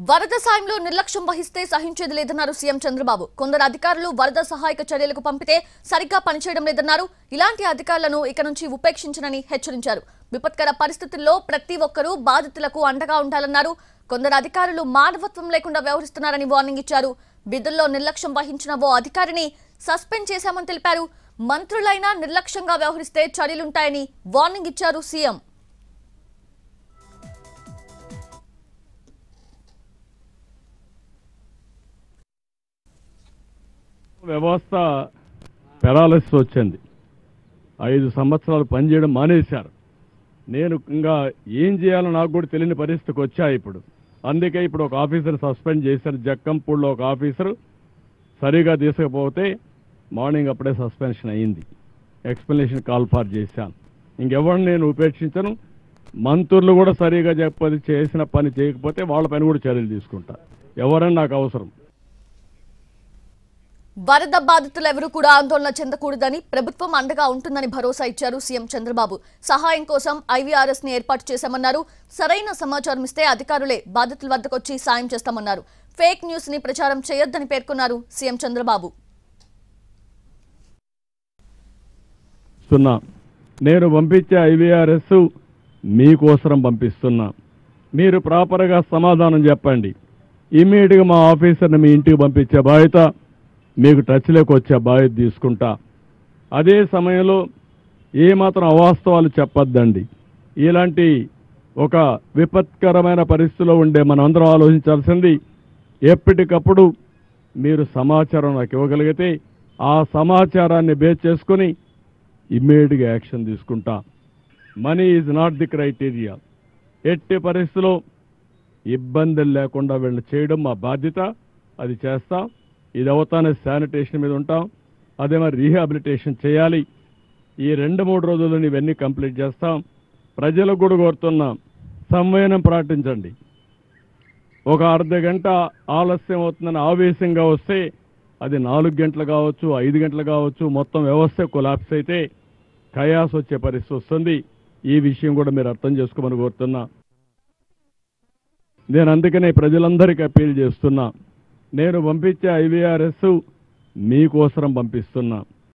వరద సాయంలో నిర్లక్ష్యం వహిస్తే సహించేది లేదన్నారు సీఎం చంద్రబాబు. కొందరు అధికారులు వరద సహాయక చర్యలకు పంపితే సరిగ్గా పనిచేయడం లేదన్నారు. ఇలాంటి అధికారులను ఇక నుంచి ఉపేక్షించనని హెచ్చరించారు. విపత్కర పరిస్థితుల్లో ప్రతి ఒక్కరూ బాధితులకు అండగా ఉండాలన్నారు. కొందరు అధికారులు మానవత్వం లేకుండా వ్యవహరిస్తున్నారని వార్నింగ్ ఇచ్చారు. విధుల్లో నిర్లక్ష్యం వహించిన ఓ అధికారిని సస్పెండ్ చేశామని తెలిపారు. మంత్రులైనా నిర్లక్ష్యంగా వ్యవహరిస్తే చర్యలుంటాయని వార్నింగ్ ఇచ్చారు సీఎం. వ్యవస్థ పెరాలిసిస్ వచ్చింది. 5 సంవత్సరాలు పనిచేయడం మానేశారు. నేను ఇంకా ఏం చేయాలో నాకు కూడా తెలియని పరిస్థితికి వచ్చా ఇప్పుడు. అందుకే ఇప్పుడు ఒక ఆఫీసర్ సస్పెండ్ చేశారు. జక్కంపూడిలో ఒక ఆఫీసరు సరిగా తీసుకపోతే మార్నింగ్ అప్పుడే సస్పెన్షన్ అయ్యింది. ఎక్స్ప్లెనేషన్ కాల్ ఫార్ చేశాను. ఇంకెవరిని నేను ఉపేక్షించను. మంత్రులు కూడా సరిగా చేసిన పని చేయకపోతే వాళ్ళ పైన కూడా చర్యలు తీసుకుంటా. ఎవరని నాకు అవసరం. వరద బాధితులు ఎవరూ కూడా ఆందోళన చెందకూడదని, ప్రభుత్వం అండగా ఉంటుందని భరోసా ఇచ్చారు సీఎం చంద్రబాబు. సహాయం కోసం IVRS ని ఏర్పాటు చేశామన్నారు. సరైన సమాచారం ఇస్తే అధికారులే బాధితుల వద్దకు వచ్చి సాయం చేస్తామన్నారు. ఫేక్ న్యూస్ ని ప్రచారం చేయొద్దని పేర్కొన్నారు సీఎం చంద్రబాబు. నేను పంపించే IVRS మీకోసం పంపిస్తున్నా. మీరు ప్రాపర్గా సమాధానం చెప్పండి. ఇమ్మీడియట్గా మా ఆఫీసర్ని మీ ఇంటికి పంపించే బాధ్యత, మీకు టచ్లోకి వచ్చే బాధ్యత తీసుకుంటా. అదే సమయంలో ఏమాత్రం అవాస్తవాలు చెప్పొద్దండి. ఇలాంటి ఒక విపత్కరమైన పరిస్థితిలో ఉండే మనం అందరం ఆలోచించాల్సింది, ఎప్పటికప్పుడు మీరు సమాచారం నాకు ఇవ్వగలిగితే ఆ సమాచారాన్ని బేస్ చేసుకొని ఇమ్మీడియట్గా యాక్షన్ తీసుకుంటా. Money is not the criteria. ఎట్టి పరిస్థితిలో ఇబ్బందులు లేకుండా వీళ్ళని చేయడం మా బాధ్యత. అది చేస్తాం. ఇది అవుతానే శానిటేషన్ మీద ఉంటాం. అదే మరి రీహాబిలిటేషన్ చేయాలి. ఈ 2-3 రోజుల్లో ఇవన్నీ కంప్లీట్ చేస్తాం. ప్రజలకు కూడా కోరుతున్నాం, సంయమనం పాటించండి. ఒక అర్ధ గంట ఆలస్యం అవుతుందని ఆవేశంగా వస్తే అది 4 గంటలు కావచ్చు, 5 గంటలు కావచ్చు, మొత్తం వ్యవస్థ కొలాప్స్ అయితే కయాస్ వచ్చే పరిస్థితి వస్తుంది. ఈ విషయం కూడా మీరు అర్థం చేసుకోమని కోరుతున్నా. నేను అందుకనే ప్రజలందరికీ అప్పీల్ చేస్తున్నా. నేను పంపించే IVRS మీకోసం పంపిస్తున్నా.